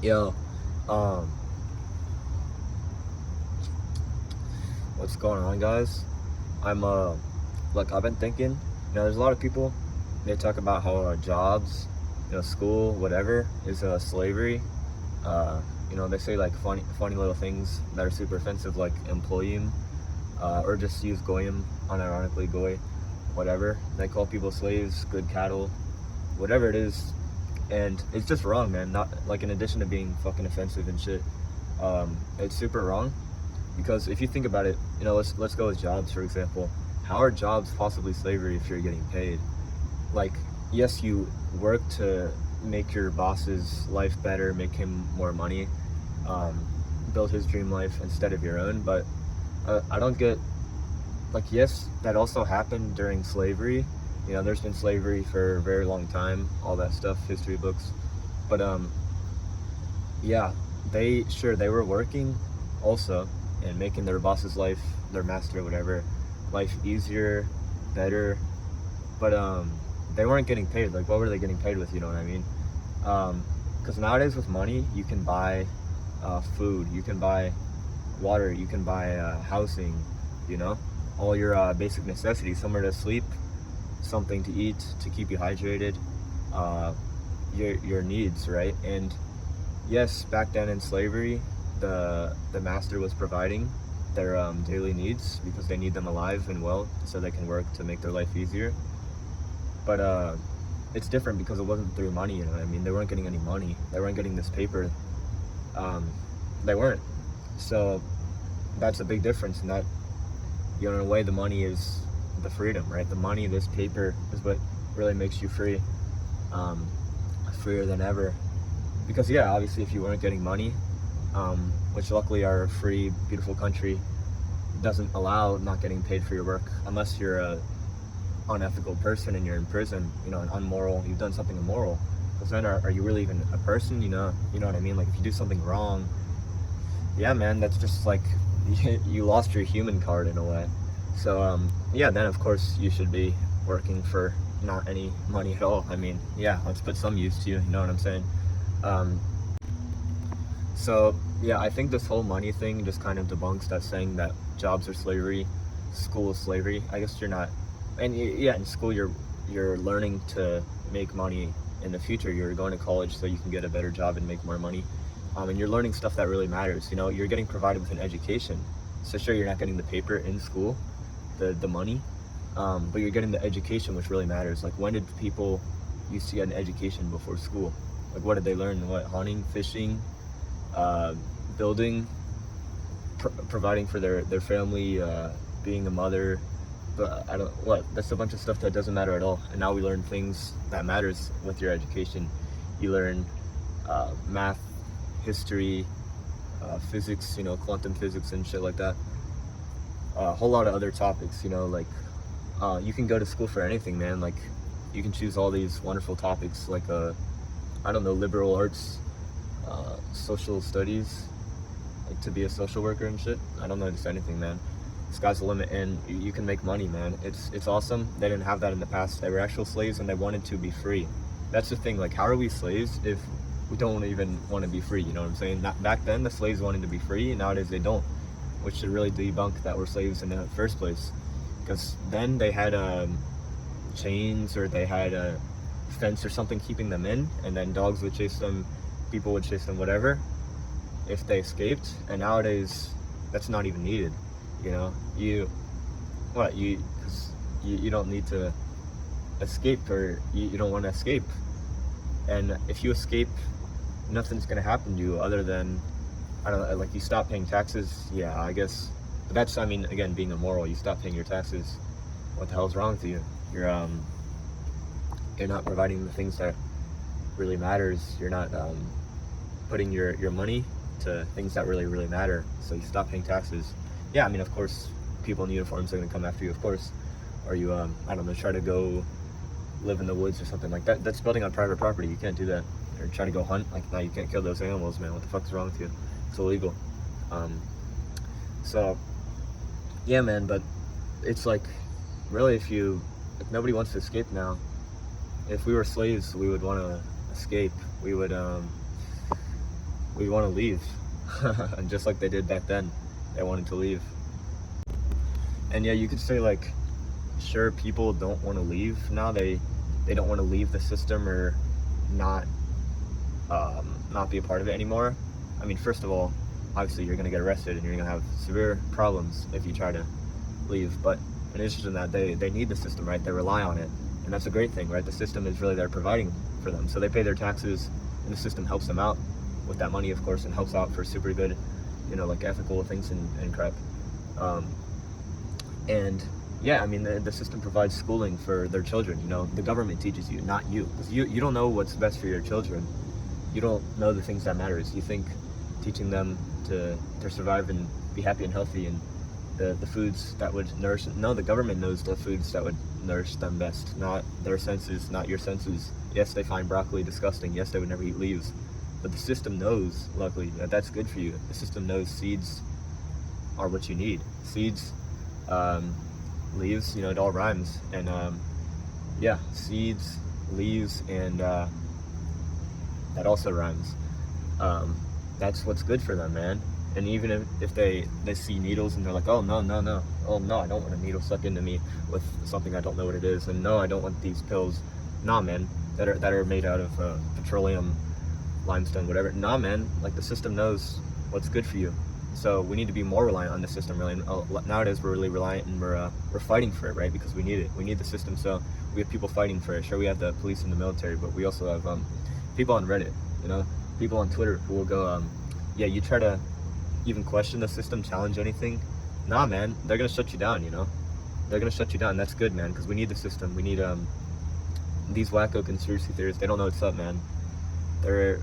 Yo, um, what's going on, guys? I'm look, I've been thinking. There's a lot of people. They talk about how jobs, school, whatever, is slavery. They say like funny little things that are super offensive, like employim, or just use goyim, unironically goy, whatever. They call people slaves, good cattle, whatever it is, and it's just wrong, man. Not like in addition to being fucking offensive and shit, it's super wrong. Because if you think about it, let's go with jobs, for example. How are jobs possibly slavery if you're getting paid? Like, yes, you work to make your boss's life better, make him more money, um, build his dream life instead of your own. But I don't get, like, yes, that also happened during slavery. There's been slavery for a very long time, all that stuff, history books. But yeah, they were working also and making their boss's life, their master, whatever, life easier, better. But they weren't getting paid. Like, what were they getting paid with? You know what I mean? Because nowadays with money, you can buy food, you can buy water, you can buy housing. You know, all your basic necessities, somewhere to sleep, something to eat to keep you hydrated, uh, your needs, right? And yes, back then in slavery, the master was providing their daily needs because they need them alive and well so they can work to make their life easier. But it's different because it wasn't through money. You know what I mean? They weren't getting any money. They weren't getting this paper. Um, they weren't. So that's a big difference. And that, in a way, the money is the freedom, right? The money, this paper, is what really makes you free, um, freer than ever. Because yeah, obviously, if you weren't getting money, which luckily our free, beautiful country doesn't allow not getting paid for your work unless you're a unethical person and you're in prison, and unmoral, you've done something immoral. Because then are you really even a person? You know what I mean? Like, if you do something wrong, yeah, man, that's just like you lost your human card in a way. So yeah, then of course you should be working for not any money at all. I mean, yeah, let's put some use to you know what I'm saying? um, So yeah, I think this whole money thing just kind of debunks that saying that jobs are slavery, school is slavery. I guess you're not, and yeah, in school you're learning to make money in the future. You're going to college so you can get a better job and make more money, and you're learning stuff that really matters. You're getting provided with an education. So sure, you're not getting the paper in school, the money, but you're getting the education, which really matters. Like, when did people used to get an education before school? Like, what did they learn? What, hunting, fishing, uh, building, providing for their family, being a mother. But I don't, what, that's a bunch of stuff that doesn't matter at all. And now we learn things that matters with your education. You learn math, history, physics, quantum physics and shit like that. A whole lot of other topics, like you can go to school for anything, man. Like, you can choose all these wonderful topics, like I don't know, liberal arts, social studies, like to be a social worker and shit. I don't know, just anything, man. Sky's the limit, and you can make money, man. It's awesome. They didn't have that in the past. They were actual slaves, and they wanted to be free. That's the thing. Like, how are we slaves if we don't even want to be free? You know what I'm saying? Not, back then, the slaves wanted to be free, and nowadays they don't, which should really debunk that we're slaves in the first place. Because then they had chains, or they had a fence or something keeping them in, and then dogs would chase them, people would chase them, whatever, if they escaped. And nowadays that's not even needed. You what you because you don't need to escape, or you don't want to escape. And if you escape, nothing's going to happen to you other than, I don't know, like, you stop paying taxes. Yeah, I guess. But that's, I mean, again, being immoral. You stop paying your taxes. What the hell's wrong with you? You're not providing the things that really matters. You're not putting your money to things that really, really matter. So you stop paying taxes. Yeah, I mean, of course, people in uniforms are going to come after you, of course. Or you, I don't know, try to go live in the woods or something like that. That's building on private property. You can't do that. Or try to go hunt. Like, no, you can't kill those animals, man. What the fuck's wrong with you? It's illegal. So, yeah, man, but it's like, really, if nobody wants to escape now. If we were slaves, we would want to escape. We would, we want to leave. And just like they did back then, they wanted to leave. And yeah, you could say like, sure, people don't want to leave now. They don't want to leave the system or not not be a part of it anymore. I mean, first of all, obviously you're gonna get arrested and you're gonna have severe problems if you try to leave. But in addition to that, they need the system, right? They rely on it, and that's a great thing, right? The system is really there providing for them, so they pay their taxes, and the system helps them out with that money, of course, and helps out for super good, like ethical things and crap. And yeah, I mean, the system provides schooling for their children. The government teaches you, not you, because you don't know what's best for your children. You don't know the things that matters. You think teaching them to survive and be happy and healthy and the foods that would nourish them. No, the government knows the foods that would nourish them best, not their senses, not your senses. Yes, they find broccoli disgusting. Yes, they would never eat leaves. But the system knows, luckily, that that's good for you. The system knows seeds are what you need. Seeds, leaves, it all rhymes. And yeah, seeds, leaves, and that also rhymes. That's what's good for them, man. And even if they see needles and they're like, oh no, oh no, I don't want a needle stuck into me with something I don't know what it is, and no, I don't want these pills. Nah, man, that are made out of petroleum, limestone, whatever. Nah, man, like the system knows what's good for you. So we need to be more reliant on the system, really. And nowadays we're really reliant, and we're fighting for it, right? Because we need it. We need the system. So we have people fighting for it. Sure, we have the police and the military, but we also have people on Reddit, people on Twitter who will go, yeah, you try to even question the system, challenge anything. Nah, man, they're gonna shut you down. They're gonna shut you down. That's good, man, because we need the system. We need these wacko conspiracy theorists. They don't know what's up, man. They're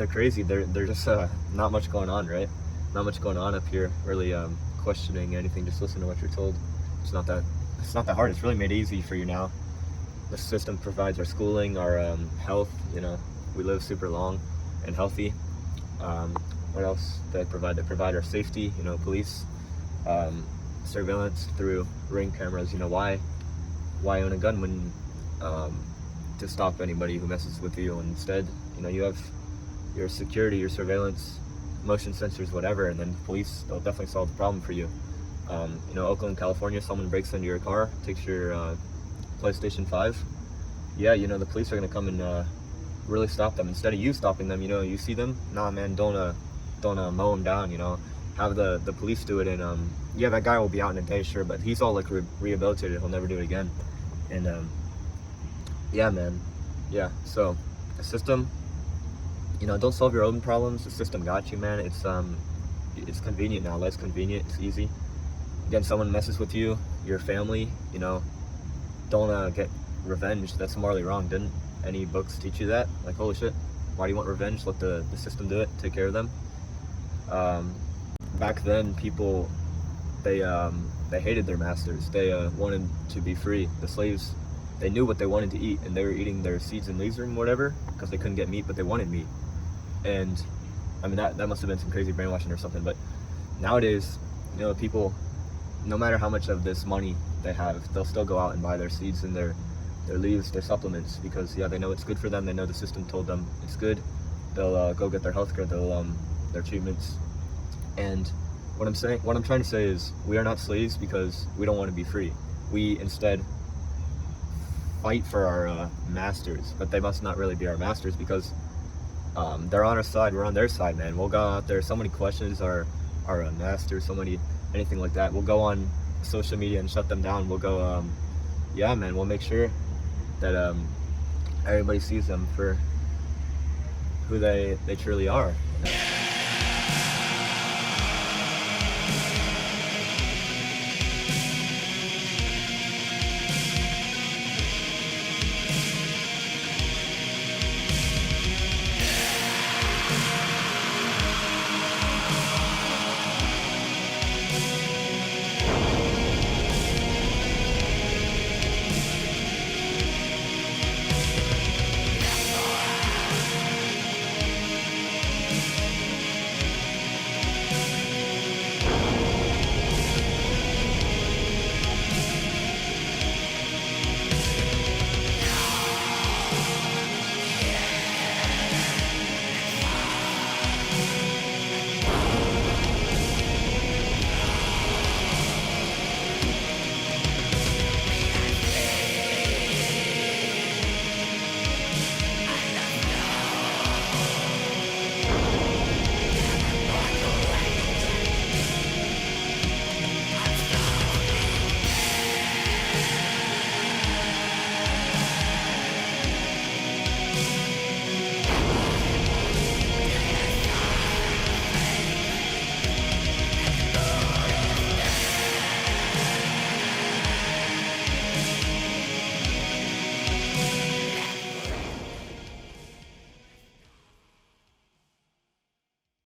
crazy. They're just not much going on, right? Not much going on up here, really questioning anything. Just listen to what you're told. It's not that hard. It's really made easy for you now. The system provides our schooling, our health. We live super long and healthy. What else they provide? They provide our safety. Police, surveillance through Ring cameras. Why own a gun when to stop anybody who messes with you? And instead, you have your security, your surveillance, motion sensors, whatever, and then police, they'll definitely solve the problem for you. Oakland, California, someone breaks into your car, takes your PlayStation 5. Yeah, the police are gonna come and really stop them. Instead of you stopping them, you see them, nah, man, don't mow them down. Have the police do it, and yeah, that guy will be out in a day, sure, but he's all like rehabilitated. He'll never do it again. And yeah, man, yeah. So the system, don't solve your own problems. The system got you, man. It's convenient now. Less convenient. It's easy. Again, someone messes with you, your family. Don't get revenge. That's morally wrong. Didn't any books teach you that? Like, holy shit, why do you want revenge? Let the system do it. Take care of them. Back then, people they hated their masters. They wanted to be free. The slaves, they knew what they wanted to eat, and they were eating their seeds and leaves or whatever because they couldn't get meat, but they wanted meat. And I mean, that must have been some crazy brainwashing or something. But nowadays, people, no matter how much of this money they have, they'll still go out and buy their seeds and their leaves, their supplements, because yeah, they know it's good for them. They know the system told them it's good. They'll go get their healthcare, their treatments. And what I'm trying to say is, we are not slaves because we don't want to be free. We instead fight for our masters, but they must not really be our masters, because they're on our side, we're on their side, man. We'll go out there, so many questions our master, so many, anything like that. We'll go on social media and shut them down. We'll go, yeah, man, we'll make sure that everybody sees them for who they truly are.